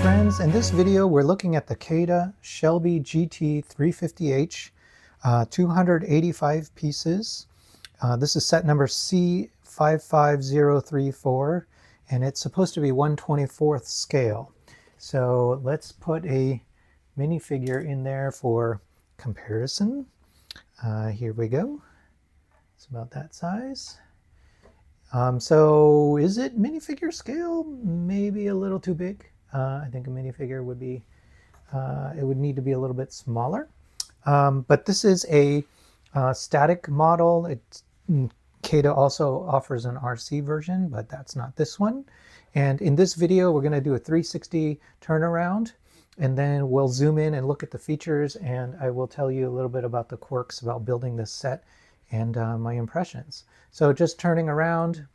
friends. In this video, we're looking at the CaDA SHELBY GT350H, 285 pieces. This is set number C55034, and it's supposed to be 1/24th scale. So let's put a minifigure in there for comparison. Here we go. It's about that size. So is it minifigure scale? Maybe a little too big. I think a minifigure would be, it would need to be a little bit smaller. But this is a static model. CaDA also offers an RC version, but that's not this one. And in this video, we're going to do a 360 turnaround, and then we'll zoom in and look at the features, and I will tell you a little bit about the quirks about building this set and my impressions. So just turning around,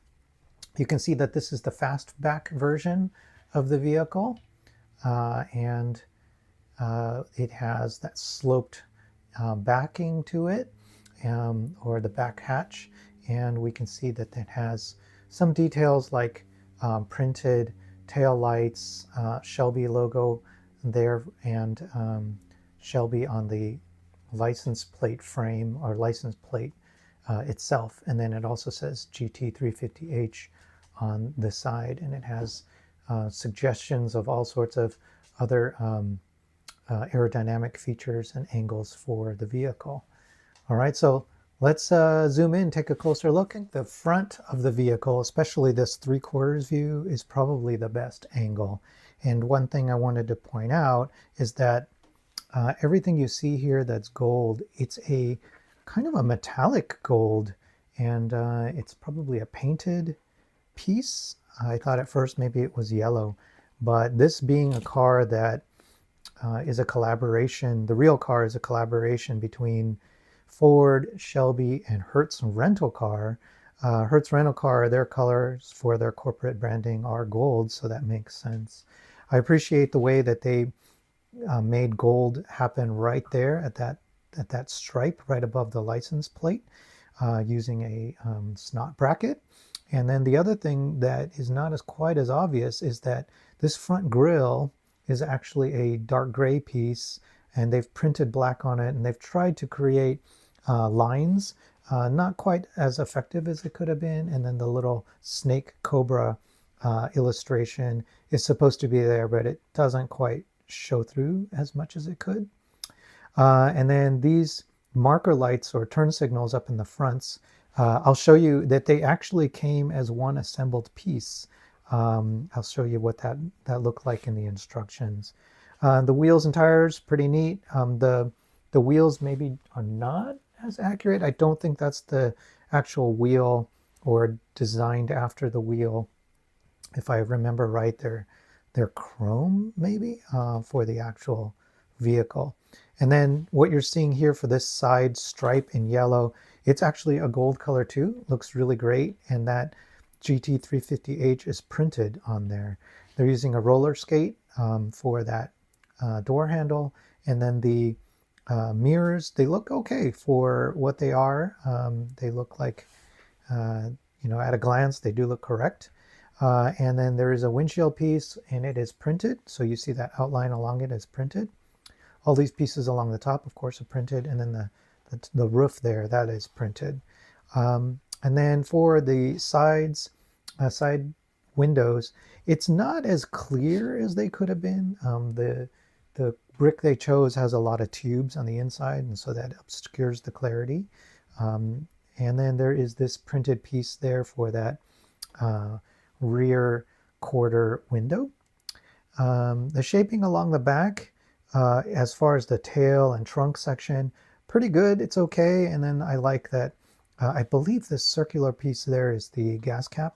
you can see that this is the fastback version of the vehicle, and it has that sloped backing to it, or the back hatch, and we can see that it has some details like printed tail lights, Shelby logo there, and Shelby on the license plate frame or license plate itself. And then it also says GT350H on the side, and it has suggestions of all sorts of other aerodynamic features and angles for the vehicle. All right, so let's zoom in, take a closer look. The front of the vehicle, especially this 3/4 view, is probably the best angle. And one thing I wanted to point out is that everything you see here that's gold, it's a kind of a metallic gold, and it's probably a painted piece. I thought at first maybe it was yellow, but this being a car that is a collaboration, the real car is a collaboration between Ford, Shelby, and Hertz Rental Car. Hertz Rental Car, their colors for their corporate branding are gold, so that makes sense. I appreciate the way that they made gold happen right there at that stripe right above the license plate, using a snot bracket. And then the other thing that is not quite as obvious is that this front grille is actually a dark gray piece, and they've printed black on it, and they've tried to create lines, not quite as effective as it could have been. And then the little snake cobra illustration is supposed to be there, but it doesn't quite show through as much as it could. And then these marker lights or turn signals up in the fronts, I'll show you that they actually came as one assembled piece. I'll show you what that looked like in the instructions. The wheels and tires, pretty neat. The wheels maybe are not as accurate. I don't think that's the actual wheel or designed after the wheel. If I remember right, they're chrome maybe for the actual vehicle. And then what you're seeing here for this side stripe in yellow, it's actually a gold color too. Looks really great, and that GT350H is printed on there. They're using a roller skate for that door handle, and then the mirrors, they look okay for what they are. They look like, at a glance, they do look correct. And then there is a windshield piece, and it is printed. So you see that outline along it is printed. All these pieces along the top, of course, are printed, and then the roof there, that is printed. And then for the sides, side windows, it's not as clear as they could have been. The brick they chose has a lot of tubes on the inside, and so that obscures the clarity. And then there is this printed piece there for that rear quarter window. The shaping along the back, as far as the tail and trunk section, pretty good. It's okay. And then I like that, I believe this circular piece there is the gas cap.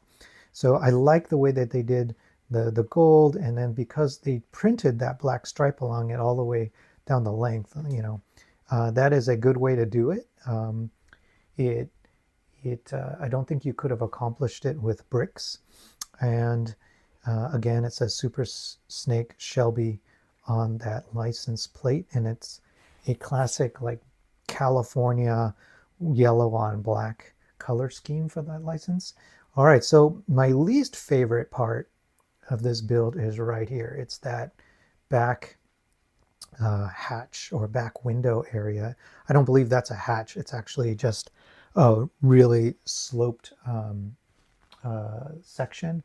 So I like the way that they did the gold, and then because they printed that black stripe along it all the way down the length, that is a good way to do it. I don't think you could have accomplished it with bricks. And again, it says Super Snake Shelby on that license plate, and it's a classic like California yellow on black color scheme for that license. All right, so my least favorite part of this build is right here. It's that back hatch or back window area. I don't believe that's a hatch. It's actually just a really sloped section.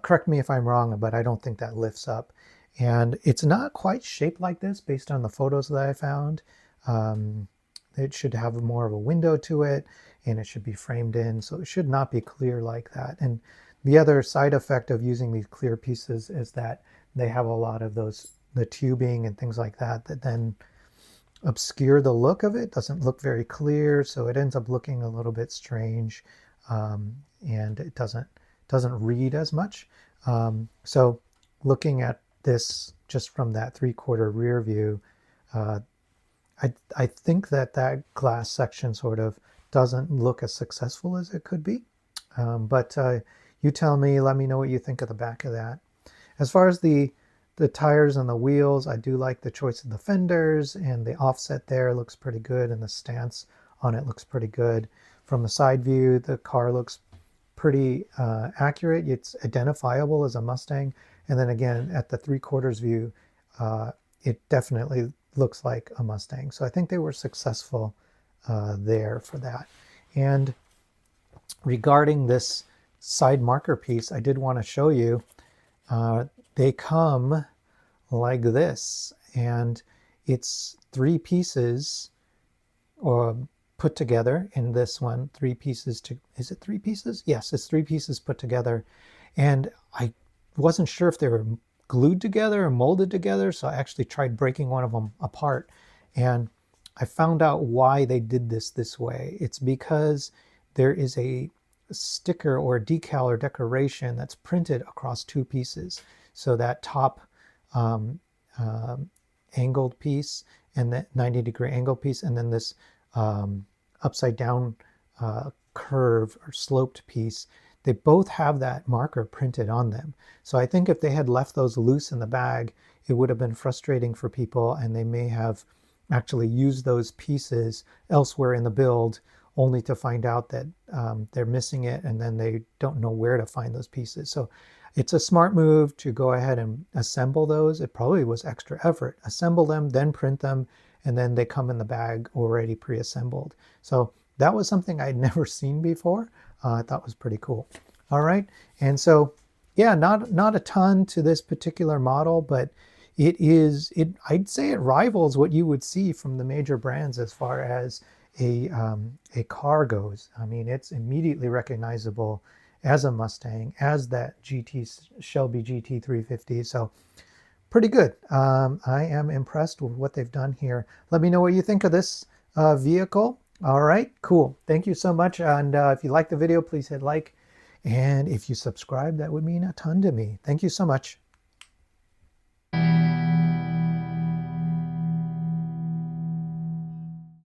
Correct me if I'm wrong, but I don't think that lifts up. And it's not quite shaped like this based on the photos that I found. It should have more of a window to it, and it should be framed in, so it should not be clear like that. And the other side effect of using these clear pieces is that they have a lot of the tubing and things like that then obscure the look of it. Doesn't look very clear, so it ends up looking a little bit strange, and it doesn't read as much. So looking at this just from that 3/4 rear view, I think that glass section sort of doesn't look as successful as it could be. But you tell me, let me know what you think of the back of that. As far as the tires and the wheels, I do like the choice of the fenders, and the offset there looks pretty good, and the stance on it looks pretty good. From the side view, the car looks pretty accurate. It's identifiable as a Mustang. And then again, at the 3/4 view, it definitely looks like a Mustang. So I think they were successful there for that. And regarding this side marker piece, I did want to show you, they come like this, and it's 3 pieces or put together in this one. 3 pieces to, is it 3 pieces? Yes, it's 3 pieces put together. And I wasn't sure if they were glued together or molded together, so I actually tried breaking one of them apart, and I found out why they did this way. It's because there is a sticker or a decal or decoration that's printed across 2 pieces. So that top angled piece and that 90-degree angle piece, and then this upside down curve or sloped piece, they both have that marker printed on them. So I think if they had left those loose in the bag, it would have been frustrating for people, and they may have actually used those pieces elsewhere in the build, only to find out that they're missing it, and then they don't know where to find those pieces. So it's a smart move to go ahead and assemble those. It probably was extra effort. Assemble them, then print them, and then they come in the bag already pre-assembled. So that was something I'd never seen before. I thought was pretty cool. All right, and so yeah, not a ton to this particular model, but I'd say it rivals what you would see from the major brands as far as a car goes. I mean, it's immediately recognizable as a Mustang, as that Shelby GT350. So pretty good. I am impressed with what they've done here. Let me know what you think of this vehicle. All right, cool. Thank you so much. And if you like the video, please hit like. And if you subscribe, that would mean a ton to me. Thank you so much.